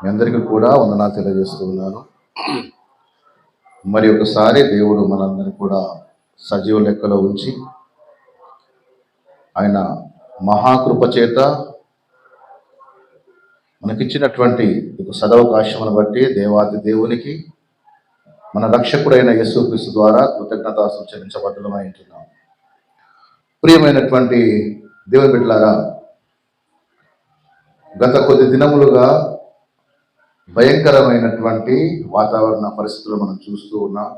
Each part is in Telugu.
మీ అందరికీ కూడా వందనాలు తెలియజేస్తూ ఉన్నాను. మరి ఒకసారి దేవుడు మనందరినీ కూడా సజీవ లెక్కలో ఉంచి ఆయన మహాకృప చేత మనకిచ్చినటువంటి ఒక సదవకాశమును బట్టి దేవాది దేవునికి మన రక్షకుడైన యేసుక్రీస్తు ద్వారా కృతజ్ఞతాస్తుతులు చెల్లించబద్ధమై ఉంటున్నాం. ప్రియమైనటువంటి దేవుని బిడ్డలారా, గత కొద్ది దినములుగా భయంకరమైనటువంటి వాతావరణ పరిస్థితులు మనం చూస్తూ ఉన్నాం.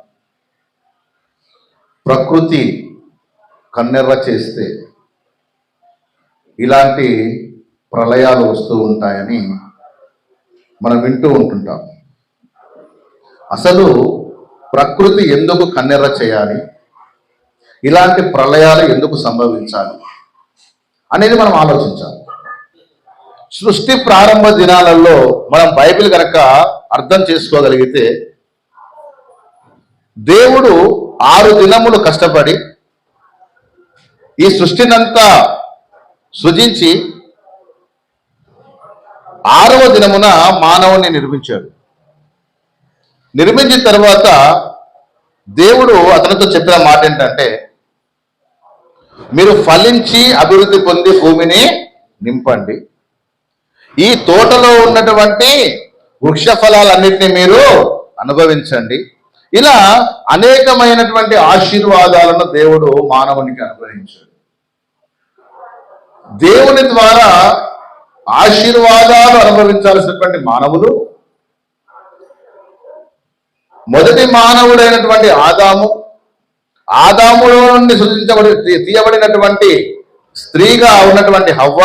ప్రకృతి కన్నెర్ర చేస్తే ఇలాంటి ప్రళయాలు వస్తూ ఉంటాయని మనం వింటూ ఉంటుంటాం. అసలు ప్రకృతి ఎందుకు కన్నెర్ర చేయాలి, ఇలాంటి ప్రళయాలు ఎందుకు సంభవించాలి అనేది మనం ఆలోచించాలి. సృష్టి ప్రారంభ దినాలలో మనం బైబిల్ కనుక అర్థం చేసుకోగలిగితే, దేవుడు 6 దినములు కష్టపడి ఈ సృష్టినంతా సృజించి 6వ దినమున మానవుని నిర్మించాడు. నిర్మించిన తర్వాత దేవుడు అతనితో చెప్పిన మాట ఏంటంటే, మీరు ఫలించి అభివృద్ధి పొంది భూమిని నింపండి, ఈ తోటలో ఉన్నటువంటి వృక్ష ఫలాలన్నింటినీ మీరు అనుభవించండి. ఇలా అనేకమైనటువంటి ఆశీర్వాదాలను దేవుడు మానవునికి అనుగ్రహించాడు. దేవుని ద్వారా ఆశీర్వాదాలు అనుభవించాల్సినటువంటి మానవులు, మొదటి మానవుడైనటువంటి ఆదాములో నుండి తీయబడినటువంటి స్త్రీగా ఉన్నటువంటి హవ్వ,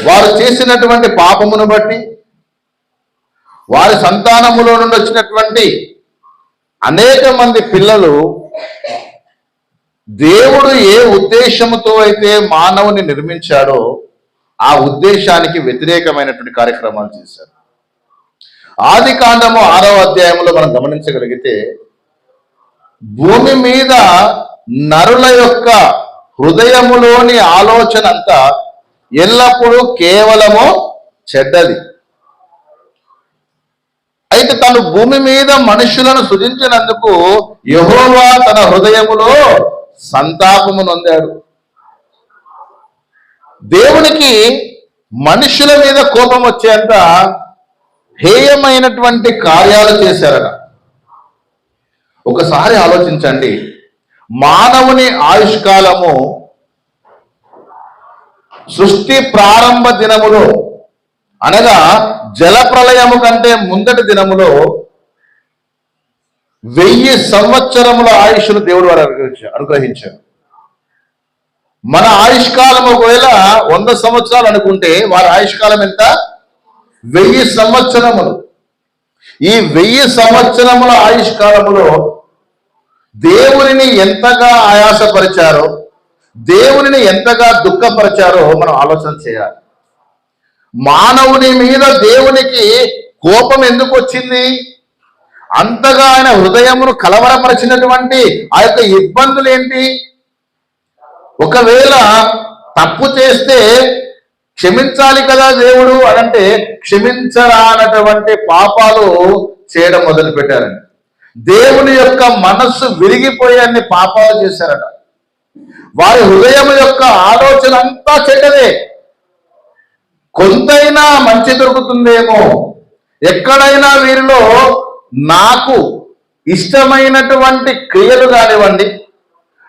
వారు చేసినటువంటి పాపమును బట్టి వారి సంతానములో నుండి వచ్చినటువంటి అనేక మంది పిల్లలు దేవుడు ఏ ఉద్దేశముతో అయితే మానవుని నిర్మించాడో ఆ ఉద్దేశానికి వ్యతిరేకమైనటువంటి కార్యక్రమాలు చేశారు. ఆది కాండము 6వ అధ్యాయంలో మనం గమనించగలిగితే, భూమి మీద నరుల యొక్క హృదయములోని ఆలోచన అంతా ఎల్లప్పుడూ కేవలము చెడ్డది. అయితే తను భూమి మీద మనుషులను సృజించినందుకు యెహోవా తన హృదయములో సంతాపము నొందాడు. దేవునికి మనుషుల మీద కోపం వచ్చేంత హేయమైనటువంటి కార్యాలు చేశారట. ఒకసారి ఆలోచించండి, మానవుని ఆయుష్కాలము సృష్టి ప్రారంభ దినములో అనగా జల ప్రళయము కంటే ముందటి దినములో 1000 సంవత్సరముల ఆయుష్ను దేవుడు వారు అనుగ్రహించాడు. మన ఆయుష్కాలం ఒకవేళ 100 సంవత్సరాలు అనుకుంటే వారి ఆయుష్కాలం ఎంత? 1000 సంవత్సరములు. ఈ 1000 సంవత్సరముల ఆయుష్కాలములో దేవునిని ఎంతగా ఆయాసపరిచారో, దేవునిని ఎంతగా దుఃఖపరిచారో మనం ఆలోచన చేయాలి. మానవుని మీద దేవునికి కోపం ఎందుకు వచ్చింది? అంతగా ఆయన హృదయమును కలవరపరిచినటువంటి ఆ యొక్క ఇబ్బందులు ఏంటి? ఒకవేళ తప్పు చేస్తే క్షమించాలి కదా దేవుడు అనంటే క్షమించరానటువంటి పాపాలు చేయడం మొదలు పెట్టారండి. దేవుని యొక్క మనస్సు విరిగిపోయే అన్ని పాపాలు చేశారట. వారి హృదయం యొక్క ఆలోచన అంతా చెడ్డదే. కొంతైనా మంచి దొరుకుతుందేమో, ఎక్కడైనా వీరిలో నాకు ఇష్టమైనటువంటి క్రియలు కానివ్వండి,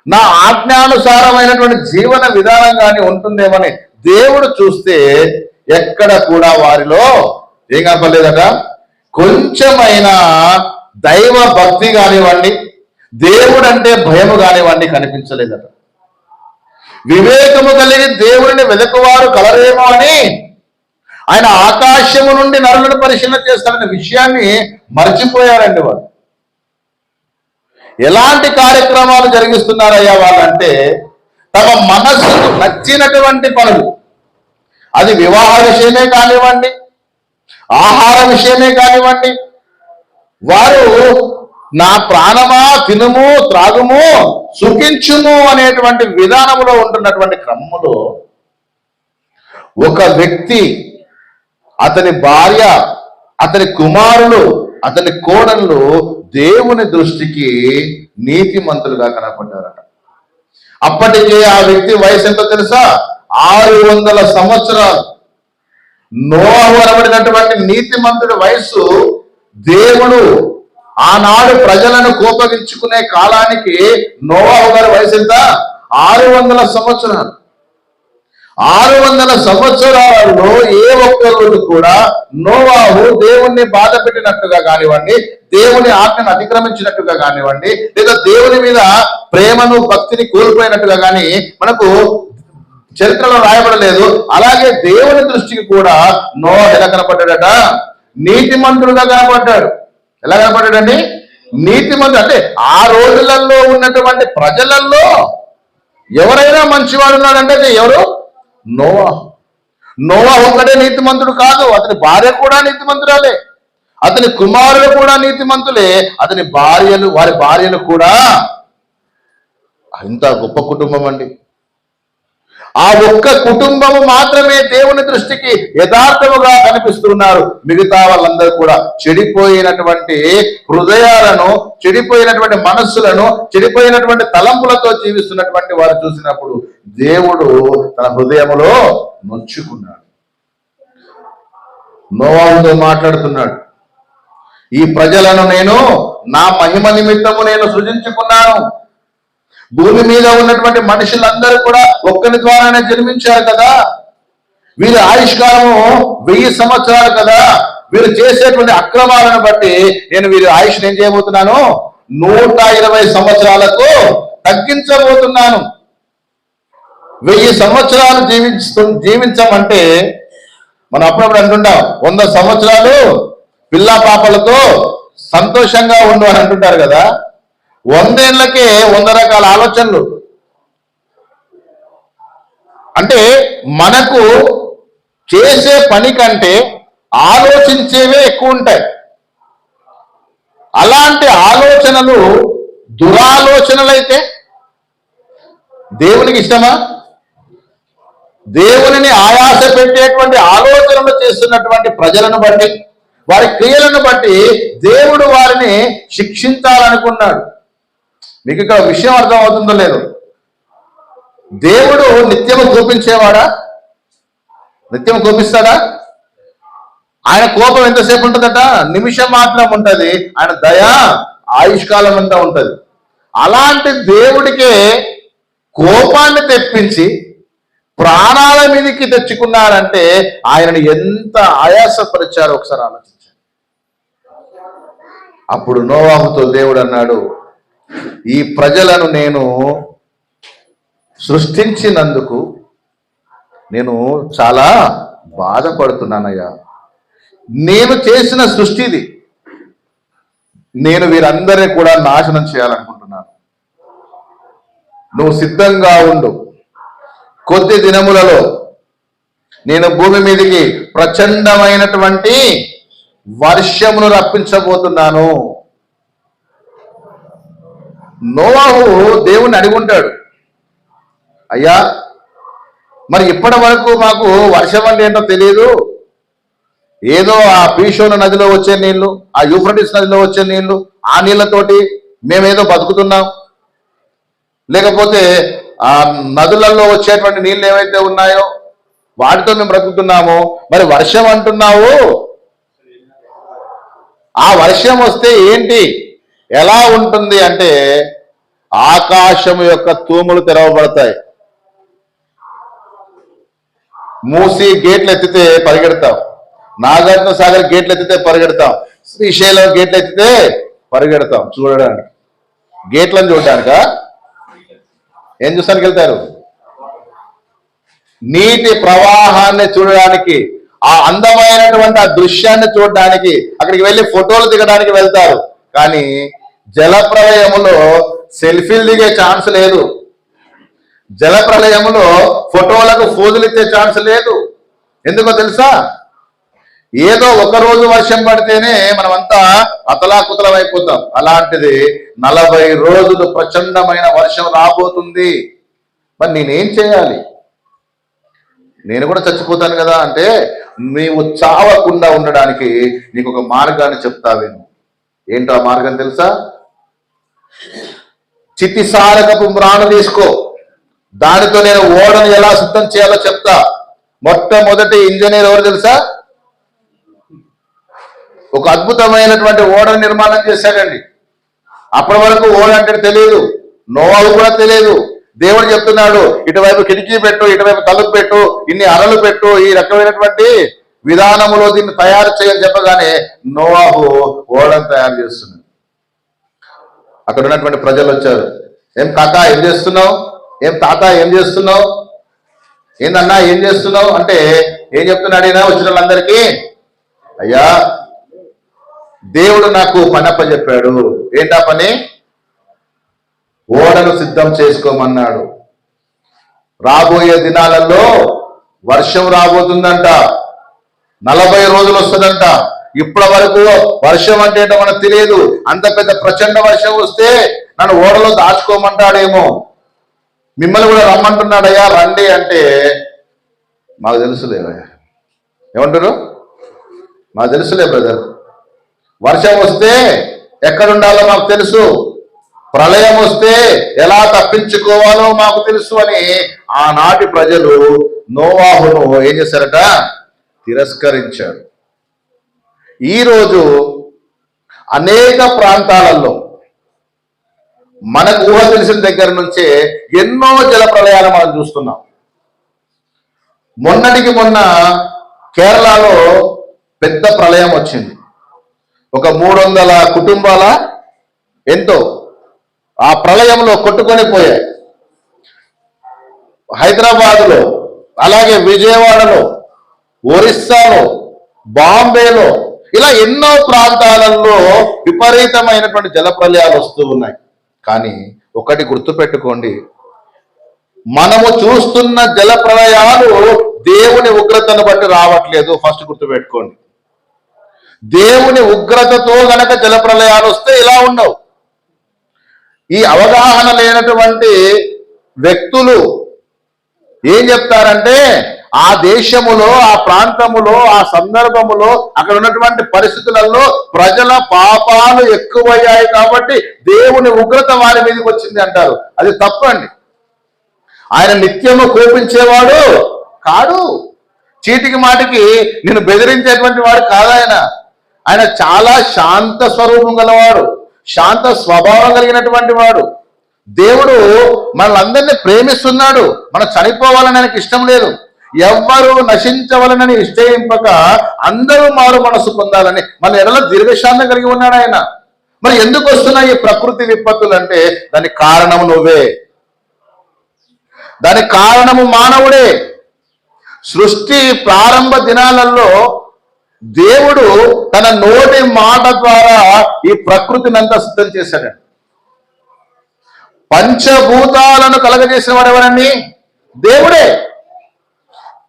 నా ఆజ్ఞానుసారమైనటువంటి జీవన విధానం కానీ ఉంటుందేమని దేవుడు చూస్తే ఎక్కడ కూడా వారిలో ఏం కనపడలేదట. కొంచెమైనా దైవ భక్తి కానివ్వండి, దేవుడు అంటే భయము కానివ్వండి కనిపించలేదట. వివేకము కలిగి దేవుడిని వెదకువారు కలరేమో అని ఆయన ఆకాశము నుండి నరులను పరిశీలన చేస్తారనే విషయాన్ని మర్చిపోయారండి వారు. ఎలాంటి కార్యక్రమాలు జరిగిస్తున్నారయ్యా వాళ్ళంటే, తమ మనస్సుకు నచ్చినటువంటి పనులు, అది వివాహ విషయమే కానివ్వండి, ఆహార విషయమే కానివ్వండి, వారు నా ప్రాణమా తినుము త్రాగుము సుఖించుము అనేటువంటి విధానంలో ఉంటున్నటువంటి క్రమంలో ఒక వ్యక్తి అతని భార్య, అతని కుమారులు, అతని కోడళ్ళు దేవుని దృష్టికి నీతిమంతులుగా కనపడ్డారట. అప్పటికే ఆ వ్యక్తి వయసు ఎంతో తెలుసా? 600 సంవత్సరాలు. నోవాహు అనబడినటువంటి నీతిమంతుడి వయసు దేవుడు ఆనాడు ప్రజలను కోపగించుకునే కాలానికి నోవాహు గారి వయసు ఎంత? 600 సంవత్సరాలు. 600 సంవత్సరాలలో ఏ ఒక్కరు కూడా నోవాహు దేవుణ్ణి బాధ పెట్టినట్టుగా కానివ్వండి, దేవుని ఆజ్ఞను అతిక్రమించినట్టుగా కానివ్వండి, లేదా దేవుని మీద ప్రేమను భక్తిని కోల్పోయినట్టుగా కానీ మనకు చరిత్రలో రాయబడలేదు. అలాగే దేవుని దృష్టికి కూడా నోవాహు ఎలా కనపడ్డాడట? నీతిమంతుడుగా కనపడ్డాడు. ఎలా కనపడ్డాడండి? నీతిమంతుడు. అంటే ఆ రోజులలో ఉన్నటువంటి ప్రజలలో ఎవరైనా మంచివాడు ఉన్నాడంటే ఎవరు? నోవాహు. నోవాహు ఒక్కడే నీతిమంతుడు కాదు, అతని భార్య కూడా నీతిమంతురాలే, అతని కుమారులు కూడా నీతిమంతులే, అతని భార్యలు, వారి భార్యలు కూడా. ఇంత గొప్ప కుటుంబం అండి. ఆ ఒక్క కుటుంబము మాత్రమే దేవుని దృష్టికి యథార్థముగా కనిపిస్తున్నారు. మిగతా వాళ్ళందరూ కూడా చెడిపోయినటువంటి హృదయాలను, చెడిపోయినటువంటి మనస్సులను, చెడిపోయినటువంటి తలంపులతో జీవిస్తున్నటువంటి వారు చూసినప్పుడు దేవుడు తన హృదయములో నొచ్చుకున్నాడు. నోవాహుతో మాట్లాడుతున్నాడు. ఈ ప్రజలను నేను నా మహిమ నిమిత్తము నేను సృజించుకున్నాను. భూమి మీద ఉన్నటువంటి మనుషులందరూ కూడా ఒక్కరి ద్వారానే జన్మించారు కదా. వీరి ఆయుష్కాలము 1000 సంవత్సరాలు కదా. వీరు చేసేటువంటి అక్రమాలను బట్టి నేను వీరి ఆయుష్ని ఏం చేయబోతున్నాను? 120 సంవత్సరాలకు తగ్గించబోతున్నాను. 1000 సంవత్సరాలు జీవించమంటే మనం అప్పుడప్పుడు అంటుంటాం 100 సంవత్సరాలు పిల్లా పాపలతో సంతోషంగా ఉండు అని అంటుంటారు కదా. 100 ఏళ్లకే 100 రకాల ఆలోచనలు. అంటే మనకు చేసే పని కంటే ఆలోచించేవే ఎక్కువ ఉంటాయి. అలాంటి ఆలోచనలు దురాలోచనలైతే దేవునికి ఇష్టమా? దేవునిని ఆయాస పెట్టేటువంటి ఆలోచనలు చేస్తున్నటువంటి ప్రజలను బట్టి, వారి క్రియలను బట్టి దేవుడు వారిని శిక్షించాలనుకున్నాడు. మీకు ఇక్కడ విషయం అర్థం అవుతుందో లేదో? దేవుడు నిత్యము కోపించేవాడా? నిత్యం కోపిస్తాడా? ఆయన కోపం ఎంతసేపు ఉంటుందట? నిమిషం మాత్రం ఉంటది. ఆయన దయ ఆయుష్కాలం అంతా ఉంటది. అలాంటి దేవుడికే కోపాన్ని తెప్పించి ప్రాణాల మీదకి తెచ్చుకున్నారంటే ఆయనను ఎంత ఆయాసపరిచారో ఒకసారి ఆలోచించారు. అప్పుడు నోవాహుతో దేవుడు అన్నాడు, ఈ ప్రజలను నేను సృష్టించినందుకు నేను చాలా బాధపడుతున్నానయ్యా. నేను చేసిన సృష్టిది. నేను వీరందరినీ కూడా నాశనం చేయాలనుకుంటున్నాను. నువ్వు సిద్ధంగా ఉండు. కొద్ది దినములలో నేను భూమి మీదకి ప్రచండమైనటువంటి వర్షమును రప్పించబోతున్నాను. నోవాహు దేవుణ్ణి అడుగుంటాడు, అయ్యా మరి ఇప్పటి వరకు మాకు వర్షం అంటే ఏంటో తెలియదు. ఏదో ఆ పీషోను నదిలో వచ్చే నీళ్లు, ఆ యూఫ్రటిస్ నదిలో వచ్చే నీళ్లు, ఆ నీళ్లతోటి మేమేదో బతుకుతున్నాం. లేకపోతే ఆ నదులలో వచ్చేటువంటి నీళ్ళు ఏవైతే ఉన్నాయో వాటితో మేము బ్రతుకుతున్నాము. మరి వర్షం అంటున్నావు, ఆ వర్షం వస్తే ఏంటి, ఎలా ఉంటుంది అంటే ఆకాశం యొక్క తూములు తెరవబడతాయి. మూసి గేట్లు ఎత్తితే పరిగెడతాం, నాగార్జున సాగర్ గేట్లు ఎత్తితే పరిగెడతాం, శ్రీశైలం గేట్లు ఎత్తితే పరిగెడతాం. చూడడానికి, గేట్లను చూడడానిక ఏం చూస్తానికి వెళ్తారు? నీటి ప్రవాహాన్ని చూడడానికి, ఆ అందమైనటువంటి ఆ దృశ్యాన్ని చూడడానికి, అక్కడికి వెళ్ళి ఫోటోలు దిగడానికి వెళ్తారు. కానీ జలప్రలయములో సెల్ఫీలు దిగే ఛాన్స్ లేదు. జలప్రలయములో ఫోటోలకు ఫోజులు ఇచ్చే ఛాన్స్ లేదు. ఎందుకో తెలుసా? ఏదో ఒక రోజు వర్షం పడితేనే మనమంతా అతలాకుతలం అయిపోతాం. అలాంటిది 40 రోజులు ప్రచండమైన వర్షం రాబోతుంది. మరి నేనేం చేయాలి? నేను కూడా చచ్చిపోతాను కదా అంటే నీవు చావకుండా ఉండడానికి నీకు ఒక మార్గాన్ని చెప్తావేను. ఏంటో ఆ మార్గం తెలుసా? చితిసారకపు మ్రాను తీసుకో, దానితో నేను ఓడను ఎలా సిద్ధం చేయాలో చెప్తా. మొట్టమొదటి ఇంజనీర్ ఎవరు తెలుసా? ఒక అద్భుతమైనటువంటి ఓడను నిర్మాణం చేశాడండి. అప్పటి వరకు ఓడ అంటే తెలియదు, నోవాహు కూడా తెలియదు. దేవుడు చెప్తున్నాడు, ఇటువైపు కిటికీ పెట్టు, ఇటువైపు తలుపు పెట్టు, ఇన్ని అరలు పెట్టు, ఈ రకమైనటువంటి విధానములో దీన్ని తయారు చేయని చెప్పగానే నోవాహు ఓడను తయారు చేస్తున్నాడు. అక్కడ ఉన్నటువంటి ప్రజలు వచ్చారు. ఏం కాకా ఏం చేస్తున్నావు? ఏం తాత ఏం చేస్తున్నావు? ఏందన్నా ఏం చేస్తున్నావు అంటే ఏం చెప్తున్నాడు ఈయన వచ్చిన వాళ్ళందరికీ? అయ్యా, దేవుడు నాకు పని అప్పచెప్పాడు. ఏంటా పని? ఓడను సిద్ధం చేసుకోమన్నాడు. రాబోయే దినాలలో వర్షం రాబోతుందంట, 40 రోజులు వస్తుందంట. ఇప్పటి వరకు వర్షం అంటే ఏంటో మనకు తెలియదు. అంత పెద్ద ప్రచండ వర్షం వస్తే నన్ను ఓడలో దాచుకోమంటాడేమో, మిమ్మల్ని కూడా రమ్మంటున్నాడయ్యా రండి అంటే మాకు తెలుసులేవయ్యా. ఏమంటారు? మాకు తెలుసులే బ్రదర్, వర్షం వస్తే ఎక్కడుండాలో మాకు తెలుసు, ప్రళయం వస్తే ఎలా తప్పించుకోవాలో మాకు తెలుసు అని ఆనాటి ప్రజలు నోవాహును ఏం చేశారట? తిరస్కరించారు. ఈరోజు అనేక ప్రాంతాలలో మనకు ఊహ తెలిసిన దగ్గర నుంచే ఎన్నో జల ప్రళయాలు మనం చూస్తున్నాం. మొన్నటికి మొన్న కేరళలో పెద్ద ప్రళయం వచ్చింది. ఒక 300 కుటుంబాల ఎంతో ఆ ప్రళయంలో కొట్టుకొని పోయాయి. హైదరాబాదులో, అలాగే విజయవాడలో, ఒరిస్సాలో, బాంబేలో, ఇలా ఎన్నో ప్రాంతాలలో విపరీతమైనటువంటి జల ప్రళయాలు వస్తూ ఉన్నాయి. కానీ ఒకటి గుర్తుపెట్టుకోండి, మనము చూస్తున్న జల ప్రళయాలు దేవుని ఉగ్రతను బట్టి రావట్లేదు. ఫస్ట్ గుర్తుపెట్టుకోండి, దేవుని ఉగ్రతతో గనక జల ప్రళయాలు వస్తే ఇలా ఉండవు. ఈ అవగాహన లేనటువంటి వ్యక్తులు ఏం చెప్తారంటే ఆ దేశములో, ఆ ప్రాంతములో, ఆ సందర్భములో, అక్కడ ఉన్నటువంటి పరిస్థితులలో ప్రజల పాపాలు ఎక్కువయ్యాయి కాబట్టి దేవుని ఉగ్రత వారి మీదకి వచ్చింది అంటారు. అది తప్పండి. ఆయన నిత్యము కోపించేవాడు కాడు, చీటికి మాటికి నేను బెదిరించేటువంటి వాడు కాదు. ఆయన చాలా శాంత స్వరూపం గలవాడు, శాంత స్వభావం కలిగినటువంటి వాడు. దేవుడు మనల్ని ప్రేమిస్తున్నాడు. మనం చనిపోవాలని ఆయనకి ఇష్టం లేదు. ఎవ్వరూ నశించవలనని ఇష్టయింపక అందరూ మారు మనసు పొందాలని మన ఎడల దీర్ఘశాంతం కలిగి ఉన్నాడు ఆయన. మరి ఎందుకు వస్తున్నాయి ఈ ప్రకృతి విపత్తులు అంటే దానికి కారణము నువ్వే, దానికి కారణము మానవుడే. సృష్టి ప్రారంభ దినాలలో దేవుడు తన నోటి మాట ద్వారా ఈ ప్రకృతిని అంతా సిద్ధం చేశాడండి. పంచభూతాలను కలగజేసిన వాడు ఎవరండి? దేవుడే.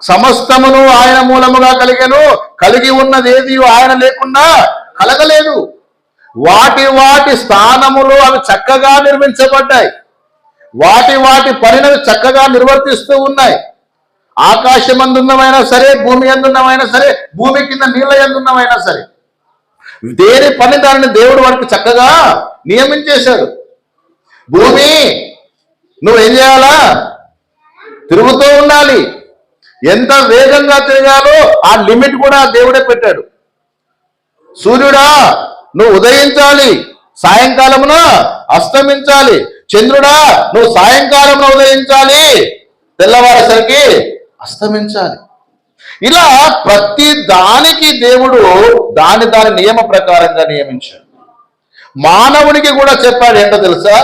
సమస్తమును ఆయన మూలముగా కలిగెను, కలిగి ఉన్నదేది ఆయన లేకుండా కలగలేదు. వాటి వాటి స్థానములు అవి చక్కగా నిర్మించబడ్డాయి, వాటి వాటి పనిని చక్కగా నిర్వర్తిస్తూ ఉన్నాయి. ఆకాశం అందున్నమైనా సరే, భూమి అందున్నమైనా సరే, భూమి కింద నీళ్ళ అందున్నమైనా సరే, దేని పని దానిని దేవుడు వాడికి చక్కగా నియమించేశాడు. భూమి నువ్వేం చేయాలా? తిరుగుతూ ఉండాలి. ఎంత వేగంగా తిరగాలో ఆ లిమిట్ కూడా దేవుడే పెట్టాడు. సూర్యుడా నువ్వు ఉదయించాలి, సాయంకాలమున అస్తమించాలి. చంద్రుడా నువ్వు సాయంకాలమున ఉదయించాలి, తెల్లవారేసరికి అస్తమించాలి. ఇలా ప్రతి దానికి దేవుడు దాని నియమ ప్రకారంగా నియమించాడు. మానవునికి కూడా చెప్పాడు. ఏంటో తెలుసా?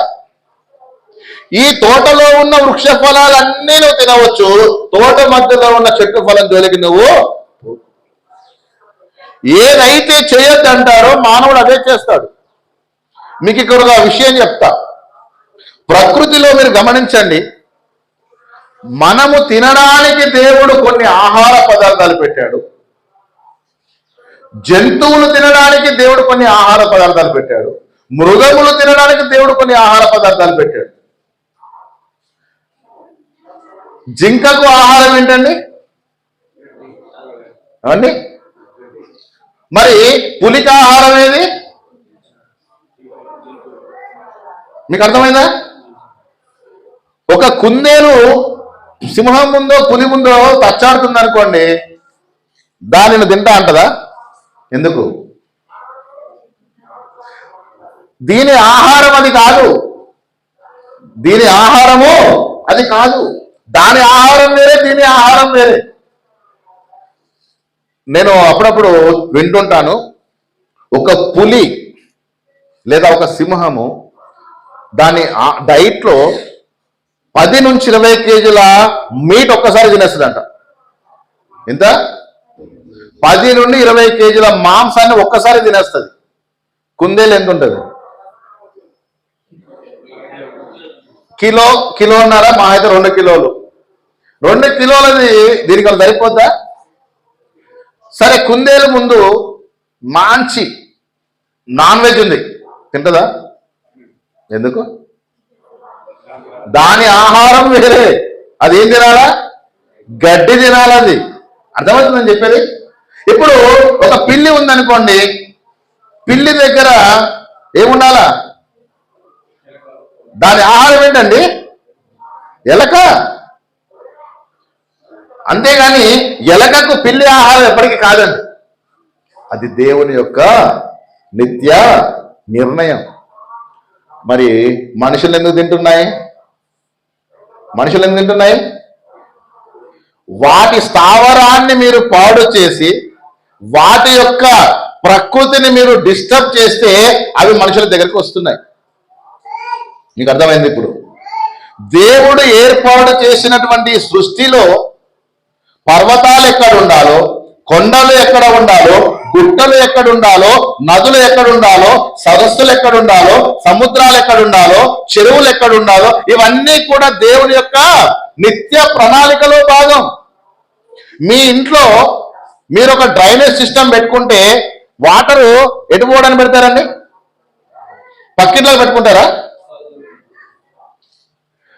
ఈ తోటలో ఉన్న వృక్ష ఫలాలన్నీ నువ్వు తినవచ్చు, తోట మధ్యలో ఉన్న చెట్టు ఫలం జోలికి నువ్వు ఏదైతే చేయొద్దంటారో మానవుడు అదే చేస్తాడు. మీకు ఇక్కడ ఒక విషయం చెప్తా. ప్రకృతిలో మీరు గమనించండి, మనము తినడానికి దేవుడు కొన్ని ఆహార పదార్థాలు పెట్టాడు, జంతువులు తినడానికి దేవుడు కొన్ని ఆహార పదార్థాలు పెట్టాడు, మృగములు తినడానికి దేవుడు కొన్ని ఆహార పదార్థాలు పెట్టాడు. జింకకు ఆహారం ఏంటండి? ఏమండి? మరి పులికి ఆహారం ఏది? మీకు అర్థమైందా? ఒక కుందేలు సింహం ముందో పులి ముందో తచ్చాడుతుంది అనుకోండి, దానిని తింటా అంటదా? ఎందుకు? దీని ఆహారం అది కాదు, దీని ఆహారము అది కాదు. దాని ఆహారం వేరే, దీని ఆహారం వేరే. నేను అప్పుడప్పుడు వింటుంటాను, ఒక పులి లేదా ఒక సింహము దాని డైట్లో 10 నుంచి 20 కేజీల మీట్ ఒక్కసారి తినేస్తుందంట. ఎంత? 10 నుండి 20 కేజీల మాంసాన్ని ఒక్కసారి తినేస్తుంది. కుందేలు ఎంత ఉంటుంది? కిలోన్నర, మా అయితే 2 కిలోలు. 2 కిలోలది దీనికి అలా సరిపోద్దా? సరే, కుందేలు ముందు మంచి నాన్ వెజ్ ఉంది, తింటదా? ఎందుకు? దాని ఆహారం వేరే, అది ఏం తినాలా? గడ్డి తినాలది. అర్థమవుతుందని చెప్పేది. ఇప్పుడు ఒక పిల్లి ఉందనుకోండి, పిల్లి దగ్గర ఏముండాలా? దాని ఆహారం ఏంటండి? ఎలక. అంతేగాని ఎలకకు పిల్లి ఆహారం ఎప్పటికీ కాదండి. అది దేవుని యొక్క నిత్య నిర్ణయం. మరి మనుషులు ఎందుకు తింటున్నాయి? మనుషులు ఎందుకు తింటున్నాయి? వాటి స్థావరాన్ని మీరు పాడు చేసి వాటి యొక్క ప్రకృతిని మీరు డిస్టర్బ్ చేస్తే అవి మనుషుల దగ్గరికి వస్తున్నాయి. మీకు అర్థమైంది? ఇప్పుడు దేవుడు ఏర్పాటు చేసినటువంటి సృష్టిలో పర్వతాలు ఎక్కడ ఉండాలో, కొండలు ఎక్కడ ఉండాలో, గుట్టలు ఎక్కడ ఉండాలో, నదులు ఎక్కడ ఉండాలో, సరస్సులు ఎక్కడ ఉండాలో, సముద్రాలు ఎక్కడ ఉండాలో, చెరువులు ఎక్కడ ఉండాలో, ఇవన్నీ కూడా దేవుని యొక్క నిత్య ప్రణాళికలో భాగం. మీ ఇంట్లో మీరు ఒక డ్రైనేజ్ సిస్టమ్ పెట్టుకుంటే వాటరు ఎటు పోవడానికి పెడతారండి? పక్కింట్లో పెట్టుకుంటారా?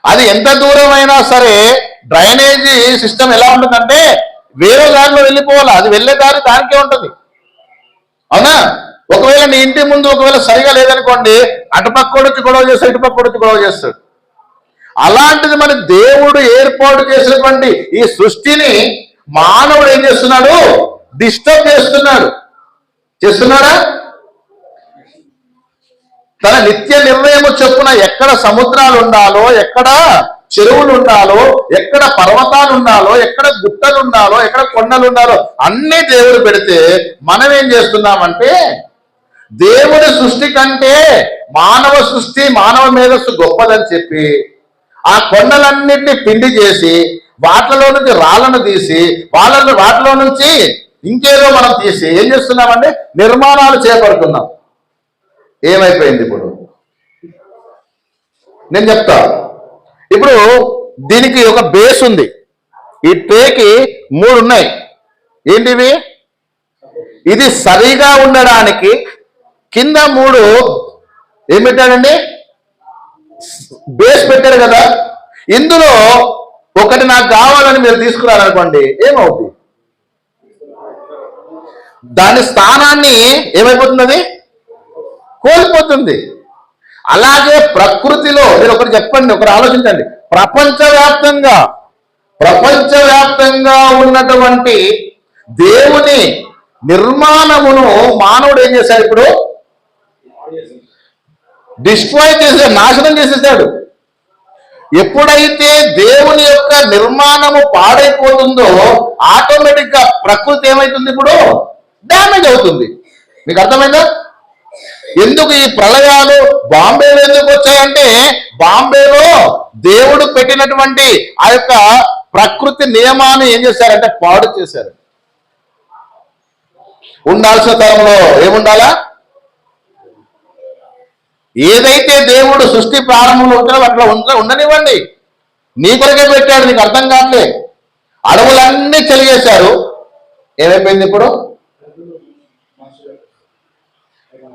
అది ఎంత దూరం అయినా సరే డ్రైనేజీ సిస్టమ్ ఎలా ఉంటుందంటే వేరే దారిలో వెళ్ళిపోవాలి. అది వెళ్ళే దారి దానికే ఉంటుంది, అవునా? ఒకవేళ నీ ఇంటి ముందు ఒకవేళ సరిగా లేదనుకోండి, అటుపక్క వచ్చి గొడవ చేస్తాడు, ఇటుపక్క వచ్చి గొడవ చేస్తాడు. అలాంటిది మరి దేవుడు ఏర్పాటు చేసినటువంటి ఈ సృష్టిని మానవుడు ఏం చేస్తున్నాడు? డిస్టర్బ్ చేస్తున్నాడా? తన నిత్య నిర్ణయము చొప్పున ఎక్కడ సముద్రాలు ఉండాలో, ఎక్కడ చెరువులు ఉండాలో, ఎక్కడ పర్వతాలు ఉండాలో, ఎక్కడ గుట్టలు ఉండాలో, ఎక్కడ కొండలు ఉండాలో అన్ని దేవుడు పెడితే మనం ఏం చేస్తున్నామంటే దేవుడి సృష్టి కంటే మానవ సృష్టి, మానవ మేధస్సు గొప్పదని చెప్పి ఆ కొండలన్నింటినీ పిండి చేసి వాటిలో నుంచి రాళ్లను తీసి వాటిలో నుంచి ఇంకేదో మనం తీసి ఏం చేస్తున్నామంటే నిర్మాణాలు చేపడుతున్నాం. ఏమైపోయింది? ఇప్పుడు నేను చెప్తా. ఇప్పుడు దీనికి ఒక బేస్ ఉంది. ఈ ట్రేకి 3 ఉన్నాయి. ఏంటివి? ఇది సరిగా ఉండడానికి కింద 3 ఏం పెట్టాడండి? బేస్ పెట్టారు కదా. ఇందులో ఒకటి నాకు కావాలని మీరు తీసుకున్నారనుకోండి, ఏమవుతుంది? దాని స్థానాన్ని ఏమైపోతుంది? అది కోల్పోతుంది. అలాగే ప్రకృతిలో మీరు ఒకటి చెప్పండి, ఒకటి ఆలోచించండి. ప్రపంచవ్యాప్తంగా ఉన్నటువంటి దేవుని నిర్మాణమును మానవుడు ఏం చేశాడు? ఇప్పుడు డిస్ట్రాయ్ చేసాడు, నాశనం చేసేసాడు. ఎప్పుడైతే దేవుని యొక్క నిర్మాణము పాడైపోతుందో ఆటోమేటిక్ గా ప్రకృతి ఏమైతుంది? ఇప్పుడు డ్యామేజ్ అవుతుంది. మీకు అర్థమైందా? ఎందుకు ఈ ప్రళయాలు బాంబేలో ఎందుకు వచ్చాయంటే బాంబేలో దేవుడు పెట్టినటువంటి ఆ యొక్క ప్రకృతి నియమాన్ని ఏం చేశారంటే పాడు చేశారు. ఉండాల్సిన తరంలో ఏముండాలా? ఏదైతే దేవుడు సృష్టి ప్రారంభంలో ఉంటుందో అట్లా ఉండనివ్వండి. నీ కొరకే పెట్టాడు, నీకు అర్థం కావట్లే. అడవులన్నీ చెలిగేశారు, ఏమైపోయింది? ఇప్పుడు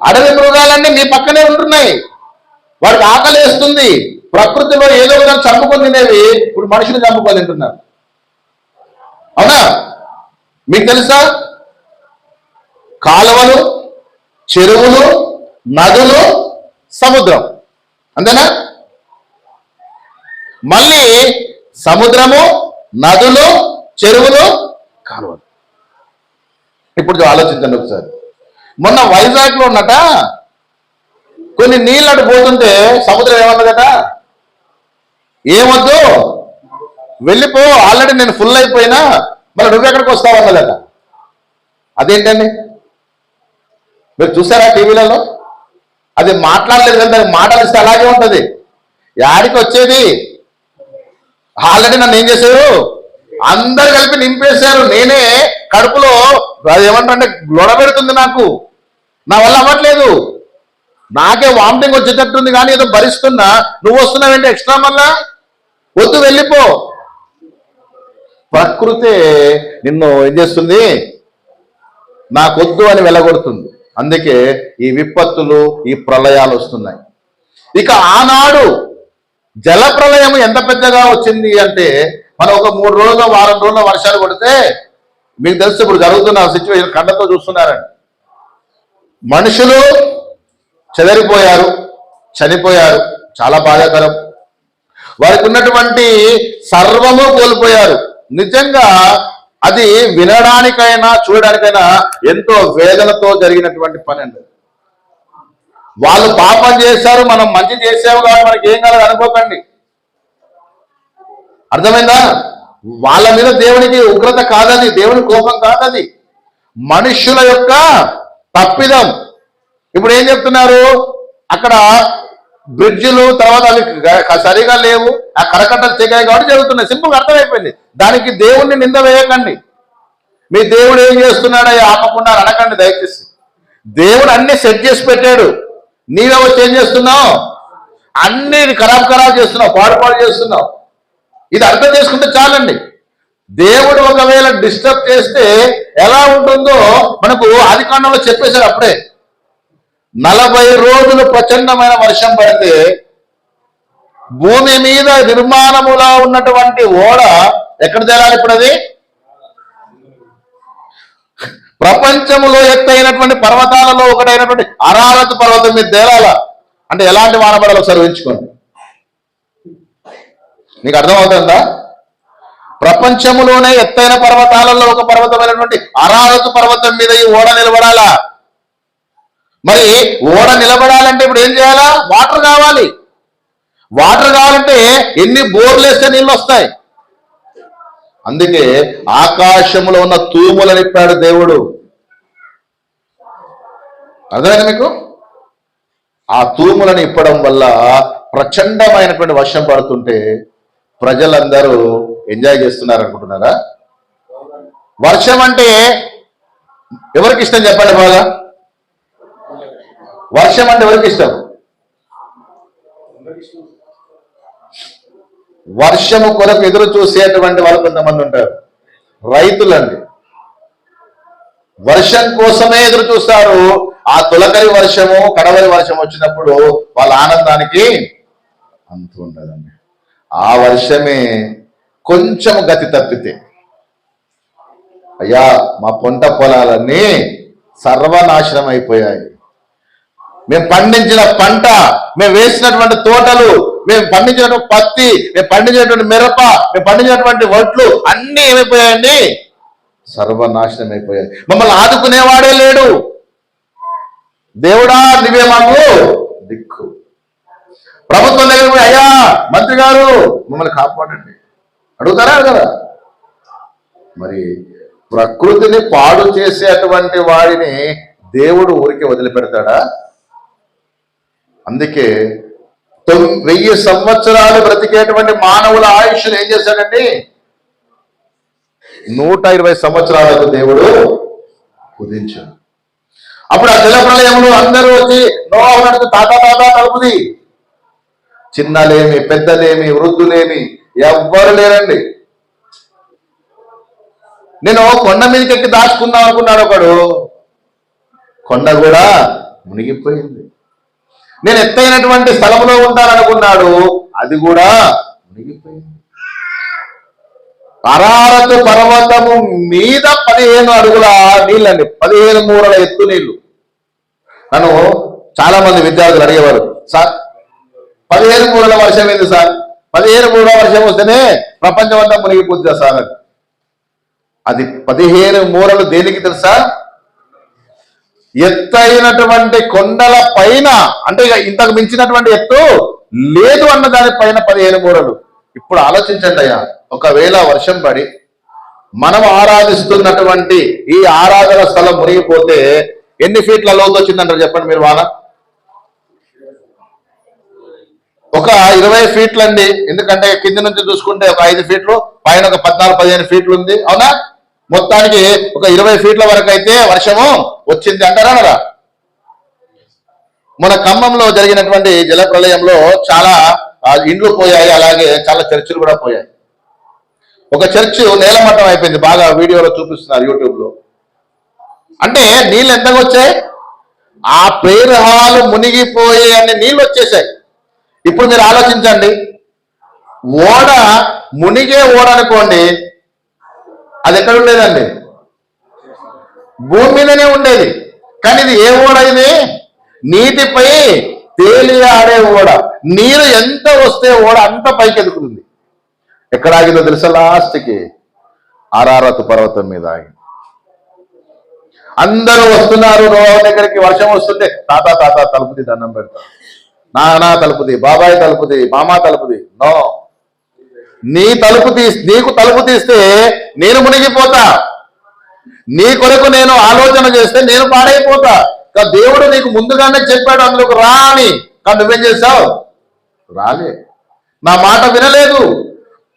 అడవి మృగాలన్నీ మీ పక్కనే ఉంటున్నాయి, వాడికి ఆకలి వేస్తుంది. ప్రకృతిలో ఏదో విధంగా చంపుకొని తినేవి ఇప్పుడు మనుషులు చంపుకొని తింటున్నారు, అవునా? మీకు తెలుసా? కాలువలు, చెరువులు, నదులు, సముద్రం, అంతేనా? మళ్ళీ సముద్రము, నదులు, చెరువులు, కాలువలు. ఇప్పుడు ఆలోచించండి ఒకసారి. మొన్న వైజాగ్లో ఉన్నట కొన్ని నీళ్ళు అటు పోతుంటే సముద్రం ఏమన్నదట, ఏమొద్దు వెళ్ళిపో, ఆల్రెడీ నేను ఫుల్ అయిపోయినా, మరి నువ్వెక్కడికి వస్తావు అన్నదట. అదేంటండి? మీరు చూసారా టీవీలలో? అది మాట్లాడలేదు కదా, మాట్లాడిస్తే అలాగే ఉంటుంది. యాడికి వచ్చేది? ఆల్రెడీ నన్ను ఏం చేశారు, అందరు కలిపి నింపేశారు. నేనే కడుపులో ఏమంటే గొడవెడుతుంది, నాకు నా వల్ల అవ్వట్లేదు, నాకే వామిటింగ్ వచ్చేటట్టుంది, కానీ ఏదో భరిస్తున్నా. నువ్వు వస్తున్నావేంటి ఎక్స్ట్రా? మళ్ళా వద్దు, వెళ్ళిపో. ప్రకృతి నిన్ను ఏం చేస్తుంది, నాకొద్దు అని వెళ్ళగొడుతుంది. అందుకే ఈ విపత్తులు, ఈ ప్రళయాలు వస్తున్నాయి. ఇక ఆనాడు జల ప్రళయం ఎంత పెద్దగా వచ్చింది అంటే, మనం ఒక 3 రోజుల వారం రోజుల వర్షాలు కొడితే, మీకు తెలుసు ఇప్పుడు జరుగుతున్న సిచ్యువేషన్ కళ్ళతో చూస్తున్నారండి. మనుషులు చెదరిపోయారు, చనిపోయారు, చాలా బాధాకరం. వారికి ఉన్నటువంటి సర్వము కోల్పోయారు. నిజంగా అది వినడానికైనా చూడడానికైనా ఎంతో వేదనతో జరిగినటువంటి పని అండి. వాళ్ళు పాపం చేశారు, మనం మంచి చేసాము కాబట్టి మనకి ఏం కాదు అనుకోకండి. అర్థమైందా? వాళ్ళ మీద దేవునికి ఉగ్రత కాదది, దేవుని కోపం కాదది, మనుష్యుల యొక్క తప్పిదం. ఇప్పుడు ఏం చెప్తున్నారు, అక్కడ బ్రిడ్జిలు తర్వాత అవి సరిగా లేవు, ఆ కరకట్టలు తెగాయి కాబట్టి జరుగుతున్నాయి. సింపుల్గా అర్థమైపోయింది. దానికి దేవుణ్ణి నింద వేయకండి. మీ దేవుడు ఏం చేస్తున్నాడో ఆపకుండా అనకండి దయచేసి. దేవుడు అన్ని సెట్ చేసి పెట్టాడు, నీవే వచ్చి ఏం చేస్తున్నావు, అన్ని ఖరాబ్ చేస్తున్నావు, పాడు చేస్తున్నావు. ఇది అర్థం చేసుకుంటే చాలండి. దేవుడు ఒకవేళ డిస్టర్బ్ చేస్తే ఎలా ఉంటుందో మనకు ఆదికాండంలో చెప్పేశారు అప్పుడే. 40 రోజులు ప్రచండమైన వర్షం పడితే భూమి మీద నిర్మాణములా ఉన్నటువంటి ఓడ ఎక్కడ తేలాలి? ఇప్పుడు అది ప్రపంచములో ఎత్తైనటువంటి పర్వతాలలో ఒకటైనటువంటి అరారత్ పర్వతం మీద తేలాల అంటే ఎలాంటి వానపడాలో ఒకసారి ఊహించుకోండి. నీకు అర్థమవుతుందా? ప్రపంచములోనే ఎత్తైన పర్వతాలలో ఒక పర్వతమైనటువంటి అరారత్ పర్వతం మీద ఈ ఓడ నిలబడాలా? మరి ఓడ నిలబడాలంటే ఇప్పుడు ఏం చేయాలా? వాటర్ కావాలి. వాటర్ కావాలంటే ఎన్ని బోర్లు వేస్తే నీళ్ళు వస్తాయి. అందుకే ఆకాశంలో ఉన్న తూములు నింపాడు దేవుడు. అర్థమైంది మీకు? ఆ తూములను ఇప్పడం వల్ల ప్రచండమైనటువంటి వర్షం పడుతుంటే ప్రజలందరూ ఎంజాయ్ చేస్తున్నారు అనుకుంటున్నారా? వర్షం అంటే ఎవరికి ఇష్టం చెప్పండి బాగా? వర్షం అంటే ఎవరికి ఇష్టం? వర్షము కొరకు ఎదురు చూసేటువంటి వాళ్ళు కొంతమంది ఉంటారు, రైతులండి. వర్షం కోసమే ఎదురు చూస్తారు. ఆ తొలకరి వర్షము, కడవరి వర్షం వచ్చినప్పుడు వాళ్ళ ఆనందానికి అంత ఉండదండి. ఆ వర్షమే కొంచెం గతి తప్పితే, అయ్యా మా పంట పొలాలన్నీ సర్వనాశనం అయిపోయాయి, మేము పండించిన పంట, మేము వేసినటువంటి తోటలు, మేము పండించినటువంటి పత్తి, మేము పండించినటువంటి మిరప, మేము పండించినటువంటి వడ్లు అన్నీ ఏమైపోయాయండి? సర్వనాశనం అయిపోయాయి. మమ్మల్ని ఆదుకునేవాడే లేడు. దేవుడా నువ్వే మాకు దిక్కు. ప్రభుత్వం దగ్గర పోయి, అయ్యా మంత్రి గారు మమ్మల్ని కాపాడండి అడుగుతారా కదా? మరి ప్రకృతిని పాడు చేసేటువంటి వాడిని దేవుడు ఊరికి వదిలిపెడతాడా? అందుకే 1000 సంవత్సరాలు బ్రతికేటువంటి మానవుల ఆయుష్ను ఏం చేశాడండి? 120 సంవత్సరాలకు దేవుడు కుదించాడు. అప్పుడు ఆ జల ప్రళయంలో అందరూ వచ్చి నోవాహు నడుస్తూ తాత తలుపుది. చిన్నలేమి, పెద్దలేమి, వృద్ధులేమి ఎవ్వరు లేరండి. నేను కొండ మీదకి ఎక్కి దాచుకుందాం అనుకున్నాడు ఒకడు, కొండ కూడా మునిగిపోయింది. నేను ఎత్తైనటువంటి స్థలంలో ఉంటాననుకున్నాడు, అది కూడా మునిగిపోయింది. అరారతు పర్వతము మీద 15 అడుగుల నీళ్ళండి, 15 మూరల ఎత్తు నీళ్లు. నన్ను చాలా మంది విద్యార్థులు అడిగేవారు, సార్ 15 మూరల వర్షం ఏంది సార్, 15 మూరల వర్షం వస్తేనే ప్రపంచం అంతా మునిగిపోతుందా సార్ అని. అది 15 మూరలు దేనికి తెలుసా? ఎత్తైనటువంటి కొండల పైన, అంటే ఇక ఇంతకు మించినటువంటి ఎత్తు లేదు అన్న దానిపైన 15 మూరలు. ఇప్పుడు ఆలోచించండి అయ్యా, ఒకవేళ వర్షం పడి మనం ఆరాధిస్తున్నటువంటి ఈ ఆరాధన స్థలం మునిగిపోతే ఎన్ని ఫీట్ల లోతు వచ్చిందంటారు చెప్పండి మీరు? వాన ఒక 20 ఫీట్లు అండి, ఎందుకంటే కింది నుంచి చూసుకుంటే ఒక 5 ఫీట్లు, పైన ఒక 14-15 ఫీట్లు ఉంది, అవునా? మొత్తానికి ఒక 20 ఫీట్ల వరకు అయితే వర్షము వచ్చింది అంటారా కదా. మన ఖమ్మంలో జరిగినటువంటి జల ప్రళయంలో చాలా ఇండ్లు పోయాయి, అలాగే చాలా చర్చిలు కూడా పోయాయి. ఒక చర్చ్ నేలమట్టం అయిపోయింది, బాగా వీడియోలో చూపిస్తున్నారు యూట్యూబ్ లో. అంటే నీళ్ళు ఎంతగా వచ్చాయి? ఆ ప్రేయర్ హాల్ మునిగిపోయే అన్ని నీళ్ళు వచ్చేసాయి. ఇప్పుడు మీరు ఆలోచించండి, ఓడ మునిగే ఓడ అనుకోండి, అది ఎక్కడ ఉండేదండి? భూమి మీదనే ఉండేది. కానీ ఇది ఏ ఓడ? ఇది నీటిపై తేలి ఆడే ఓడ. నీరు ఎంత వస్తే ఓడ అంత పైకి ఎదుగుతుంది. ఎక్కడ ఆగిందో తెలుసా? లాస్ట్కి అరారతు పర్వతం మీద ఆగి. అందరూ వస్తున్నారు నోవా దగ్గరికి, వర్షం వస్తుంటే తాత తాత తలుపుది, దండం పెడతారు, నానా తలుపుది, బాబాయ్ తలుపుది, మామా తలుపుది. నో, నీకు తలుపు తీస్తే నేను మునిగిపోతా, నీ కొరకు నేను ఆలోచన చేస్తే నేను పాడైపోతా. దేవుడు నీకు ముందుగానే చెప్పాడు అందులోకి రా అని, కానీ నువ్వేం చేశావు? రాలే, నా మాట వినలేదు.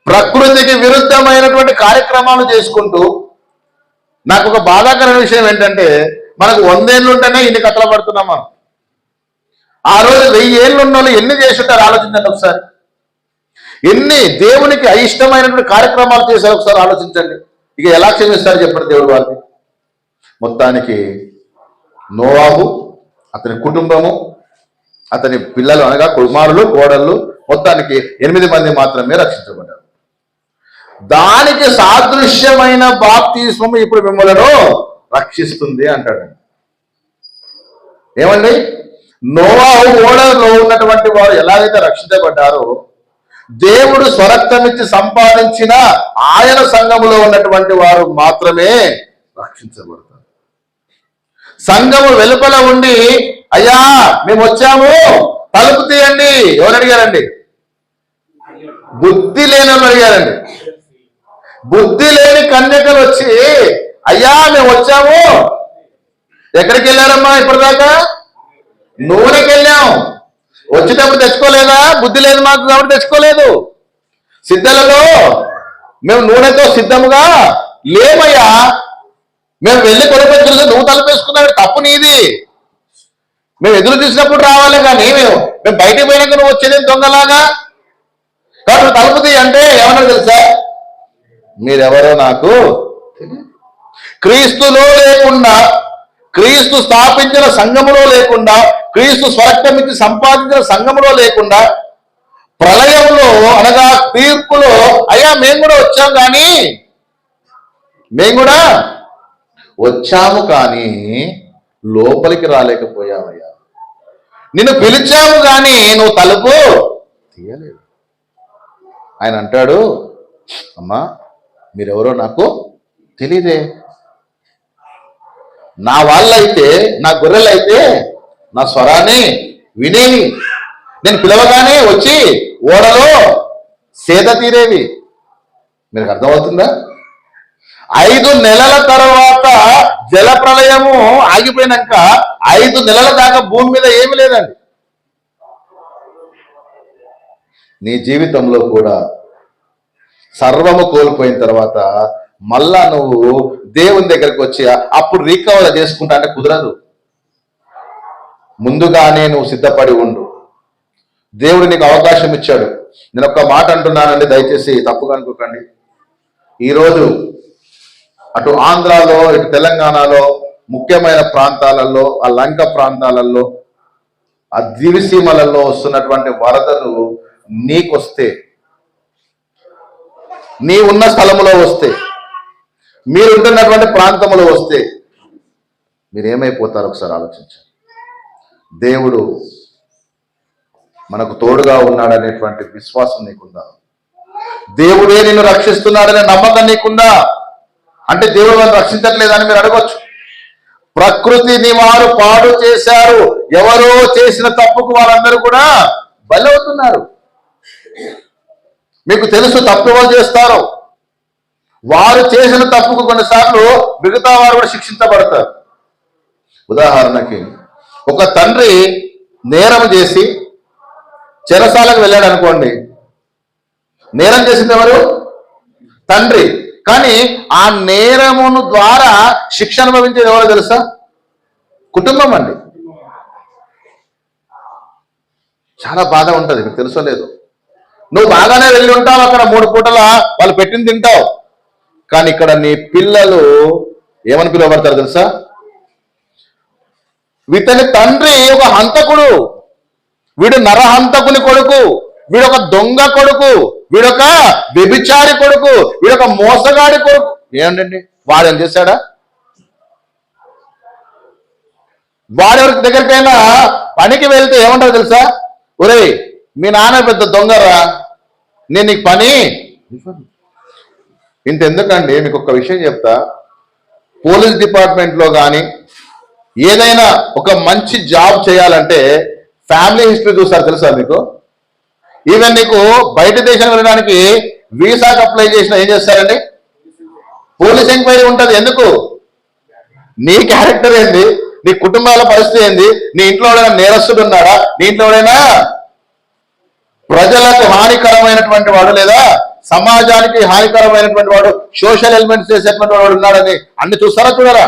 ప్రకృతికి విరుద్ధమైనటువంటి కార్యక్రమాలు చేసుకుంటూ, నాకు ఒక బాధాకరమైన విషయం ఏంటంటే, మనకు 100 ఏళ్ళు ఉంటేనే ఇన్ని కథలు పడుతున్నాం మనం. ఆ రోజు 1000 ఏళ్ళు ఉన్న వాళ్ళు ఎన్ని చేసి ఉంటారు ఆలోచించండి ఒకసారి. ఎన్ని దేవునికి అయిష్టమైనటువంటి కార్యక్రమాలు చేశారు ఒకసారి ఆలోచించండి. ఇక ఎలా క్షమిస్తారు చెప్పండి దేవుడు వారిని? మొత్తానికి నోవాహు, అతని కుటుంబము, అతని పిల్లలు అనగా కుమారులు, కోడళ్ళు, మొత్తానికి 8 మంది మాత్రమే రక్షించబడ్డారు. దానికి సాదృశ్యమైన బాప్తిస్మము ఇప్పుడు మిమ్మల్ని రక్షిస్తుంది అంటాడు. ఏమండి? నోవాహు ఓడలో ఉన్నటువంటి వారు ఎలాగైతే రక్షించబడ్డారో, దేవుడు స్వరక్తమిచ్చి సంపాదించిన ఆయన సంఘములో ఉన్నటువంటి వారు మాత్రమే రక్షించబడతారు. సంఘము వెలుపల ఉండి, అయ్యా మేము వచ్చాము తలుపు తీయండి, ఎవరు అడిగారండి? బుద్ధి లేని వాళ్ళు అడిగారండి. బుద్ధి లేని కన్యకలు వచ్చి, అయ్యా మేము వచ్చాము. ఎక్కడికి వెళ్ళారమ్మా ఇప్పటిదాకా? నూనెకి వెళ్ళాం. వచ్చేటప్పుడు తెచ్చుకోలేదా? బుద్ధి లేదు మాకు కాబట్టి తెచ్చుకోలేదు. సిద్ధలలో మేము నూనెతో సిద్ధముగా లేమయ్యా, మేము వెళ్ళి కొనుక్కొచ్చి నువ్వు తలుపేసుకున్నావు, తప్పు నీది. మేము ఎదురు తీసినప్పుడు రావాలి, కానీ మేము బయటకు పోయినాక నువ్వు వచ్చేది దొంగలాగా. కాబట్టి తలుపు తీ అంటే ఏమన్నా తెలుసా? మీరెవరో నాకు క్రీస్తులో లేకుండా, క్రీస్తు స్థాపించిన సంఘములో లేకుండా, క్రీస్తు స్వరక్తమిచ్చి సంపాదించిన సంఘములో లేకుండా, ప్రళయంలో అనగా తీర్పులో అయ్యా మేము కూడా వచ్చాం, కానీ మేము కూడా వచ్చాము కానీ లోపలికి రాలేకపోయామయ్యా. నిన్ను పిలిచాము కానీ నువ్వు తలుపు తీయలేదు. ఆయన అంటాడు, అమ్మా మీరెవరో నాకు తెలీదే. నా వాళ్ళైతే, నా గొర్రెలైతే నా స్వరాన్ని వినేవి, నేను పిలవగానే వచ్చి ఓడలో సేద తీరేవి. మీకు అర్థమవుతుందా? 5 నెలల తర్వాత జల ప్రళయము ఆగిపోయినాక 5 నెలల దాకా భూమి మీద ఏమి లేదండి. నీ జీవితంలో కూడా సర్వము కోల్పోయిన తర్వాత మళ్ళా నువ్వు దేవుని దగ్గరికి వచ్చి అప్పుడు రీకవర్ చేసుకుంటా అంటే కుదరదు. ముందుగానే నువ్వు సిద్ధపడి ఉండు. దేవుడు నీకు అవకాశం ఇచ్చాడు. నేను ఒక్క మాట అంటున్నానండి, దయచేసి తప్పుగా అనుకోకండి. ఈరోజు అటు ఆంధ్రాలో, ఇటు తెలంగాణలో, ముఖ్యమైన ప్రాంతాలలో, ఆ లంక ప్రాంతాలలో, ఆ దివిసీమలలో వస్తున్నటువంటి వరదలు నీకొస్తే నీ ఉన్న స్థలములో వస్తే, మీరుంటున్నటువంటి ప్రాంతంలో వస్తే మీరేమైపోతారో ఒకసారి ఆలోచించండి. దేవుడు మనకు తోడుగా ఉన్నాడనేటువంటి విశ్వాసం నీకుందా? దేవుడే నిన్ను రక్షిస్తున్నాడనే నమ్మకం నీకుందా? అంటే దేవుడు మనం రక్షించట్లేదని మీరు అడగొచ్చు. ప్రకృతిని వారు పాడు చేశారు. ఎవరో చేసిన తప్పుకు వారందరూ కూడా బలవుతున్నారు. మీకు తెలుసు తప్పు ఎవరు చేస్తారో. వారు చేసిన తప్పుకు కొన్నిసార్లు మిగతా వారు కూడా శిక్షించబడతారు. ఉదాహరణకి ఒక తండ్రి నేరం చేసి చెరసాలకు వెళ్ళాడు అనుకోండి. నేరం చేసింది ఎవరు? తండ్రి. కానీ ఆ నేరమును ద్వారా శిక్ష అనుభవించేది ఎవరో తెలుసా? కుటుంబం అండి. చాలా బాధ ఉంటుంది, మీకు తెలుసో లేదు. నువ్వు బాగానే వెళ్ళి ఉంటావు, అక్కడ 3 పూటల వాళ్ళు పెట్టింది తింటావు. కానీ ఇక్కడ నీ పిల్లలు ఏమని పిలువబడతారు తెలుసా? వీతని తండ్రి ఒక హంతకుడు, వీడు నరహంతకుని కొడుకు, వీడొక దొంగ కొడుకు, వీడొక వ్యభిచారి కొడుకు, వీడొక మోసగాడి కొడుకు. ఏమండి వాడు ఏం చేశాడా? వాడెవరి దగ్గరికైనా పనికి వెళ్తే ఏమంటారు తెలుసా? ఒరే మీ నాన్న పెద్ద దొంగరా, నేను నీకు పని ఇంతెందుకండి. మీకు ఒక విషయం చెప్తా. పోలీస్ డిపార్ట్మెంట్లో కానీ ఏదైనా ఒక మంచి జాబ్ చేయాలంటే ఫ్యామిలీ హిస్టరీ చూస్తారు తెలుసా మీకు? ఈవెన్ నీకు బయట దేశం వెళ్ళడానికి వీసాకి అప్లై చేసినా ఏం చేస్తారండి? పోలీస్ ఎంక్వైరీ ఉంటుంది. ఎందుకు? నీ క్యారెక్టర్ ఏంది, నీ కుటుంబాల పరిస్థితి ఏంది, నీ ఇంట్లో ఎవడైనా నేరస్తుడు ఉన్నాడా, నీ ఇంట్లో ఎవడైనా ప్రజలకు హానికరమైనటువంటి వాడు లేదా సమాజానికి హానికరమైనటువంటి వాడు, సోషల్ ఎలిమెంట్స్ చేసేటువంటి వాడు ఉన్నాడని అన్ని చూస్తారా చూడరా?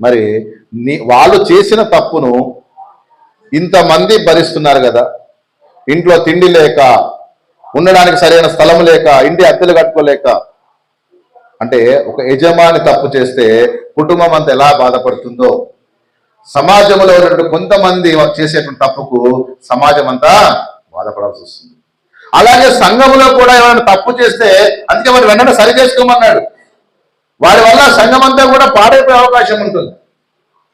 మరి వాళ్ళు చేసిన తప్పును ఇంతమంది భరిస్తున్నారు కదా. ఇంట్లో తిండి లేక, ఉండడానికి సరైన స్థలం లేక, ఇంటి అద్దెలు కట్టుకోలేక. అంటే ఒక యజమాని తప్పు చేస్తే కుటుంబం అంతా ఎలా బాధపడుతుందో, సమాజంలో ఉన్నటువంటి కొంతమంది చేసేటువంటి తప్పుకు సమాజం అంతా బాధపడాల్సి వస్తుంది. అలాగే సంఘంలో కూడా ఎవరైనా తప్పు చేస్తే అందుకే వాడు వెంటనే సరి చేసుకోమన్నాడు. వాడి వల్ల సంఘం అంతా కూడా పాడైపోయే అవకాశం ఉంటుంది.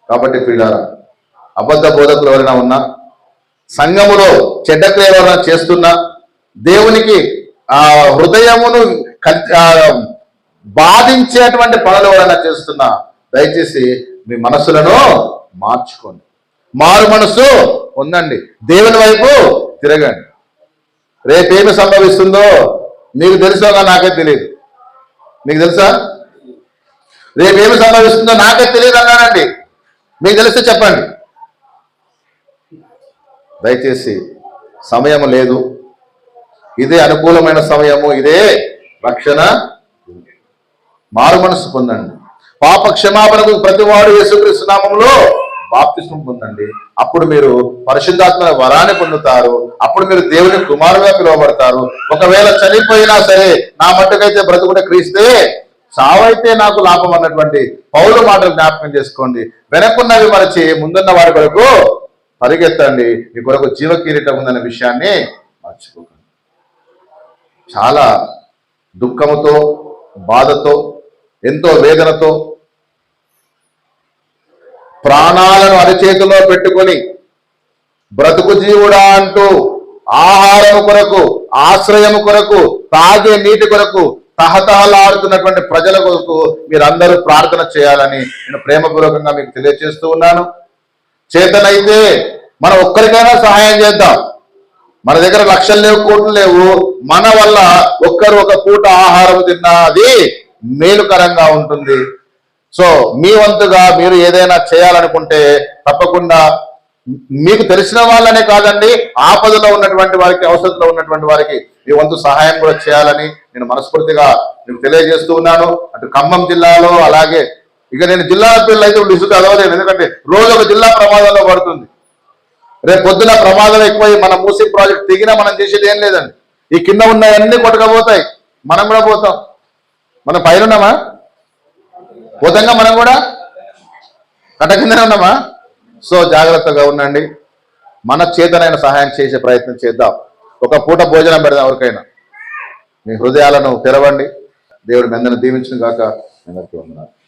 కాబట్టి ప్రియులారా, అబద్ధ బోధకులు ఎవరైనా ఉన్నా, సంఘములో చెడ్డ క్రియలు ఎవరైనా చేస్తున్నా, దేవునికి హృదయమును బాధించేటువంటి పనులు ఎవరైనా చేస్తున్నా, దయచేసి మీ మనసులను మార్చుకోండి. మారు మనసు పొందండి, దేవుని వైపు తిరగండి. రేపేమి సంభవిస్తుందో మీకు తెలుసోగా నాకే తెలియదు. మీకు తెలుసా? రేపేమి సంభవిస్తుందో నాకే తెలియదు అన్నానండి. మీకు తెలిస్తే చెప్పండి. దయచేసి సమయం లేదు, ఇదే అనుకూలమైన సమయము, ఇదే రక్షణ. మారు మనసు పొందండి. పాప క్షమాపణకు ప్రతివాడు యేసుక్రీస్తు నామములో బాప్తిస్మం పొందండి. అప్పుడు మీరు పరిశుద్ధాత్మ వరాన్ని పొందుతారు. అప్పుడు మీరు దేవుని కుమారుగా పిలువబడతారు. ఒకవేళ చనిపోయినా సరే నా మట్టుకైతే బ్రతుకునే క్రీస్తే, చావైతే నాకు లాభం అన్నటువంటి పౌలు మాటలు జ్ఞాపకం చేసుకోండి. వెనక్కున్నవి మరచి ముందున్న వారి కొరకు పరిగెత్తండి. మీ కొరకు జీవ కిరీటం ఉందన్న విషయాన్ని మర్చిపోకండి. చాలా దుఃఖముతో, బాధతో, ఎంతో వేదనతో ప్రాణాలను అరచేతిలో పెట్టుకొని బ్రతుకు జీవుడా అంటూ ఆహారము కొరకు, ఆశ్రయము కొరకు, తాగే నీటి కొరకు తహతహలాడుతున్నటువంటి ప్రజల కొరకు మీరందరూ ప్రార్థన చేయాలని నేను ప్రేమపూర్వకంగా మీకు తెలియజేస్తూ ఉన్నాను. చేతనైతే మనం ఒక్కరికైనా సహాయం చేద్దాం. మన దగ్గర లక్షలు లేవు, కోట్లు లేవు. మన వల్ల ఒక్కరు ఒక పూట ఆహారం తిన్నా అది మేలుకరంగా ఉంటుంది. సో మీ వంతుగా మీరు ఏదైనా చేయాలనుకుంటే తప్పకుండా మీకు తెలిసిన వాళ్ళనే కాదండి, ఆపదలో ఉన్నటువంటి వారికి, అవసరంలో ఉన్నటువంటి వారికి మీ వంతు సహాయం కూడా చేయాలని నేను మనస్ఫూర్తిగా మీకు తెలియజేస్తూ ఉన్నాను. అటు ఖమ్మం జిల్లాలో, అలాగే ఇక నేను జిల్లా పేర్లు అయితే లిస్టు చదవలేను, ఎందుకంటే రోజు ఒక జిల్లా ప్రమాదంలో పడుతుంది. రేపు పొద్దున ప్రమాదం ఎక్కువై మన మూసీ ప్రాజెక్ట్ దిగినా మనం చేసేది ఏం లేదండి. ఈ కింద ఉన్నవన్నీ కొట్టుకపోతాయి, మనం కూడా పోతాం. మనం పైన ఉన్నామా? పోతంగా మనం కూడా కట్ట కిందనే ఉన్నామా? సో జాగ్రత్తగా ఉండండి. మన చేతనైన సహాయం చేసే ప్రయత్నం చేద్దాం. ఒక పూట భోజనం పెడదాం ఎవరికైనా. మీ హృదయాలను తెరవండి. దేవుడు మీ అందరిని దీవించును గాక. అందరికీ వందనాలు.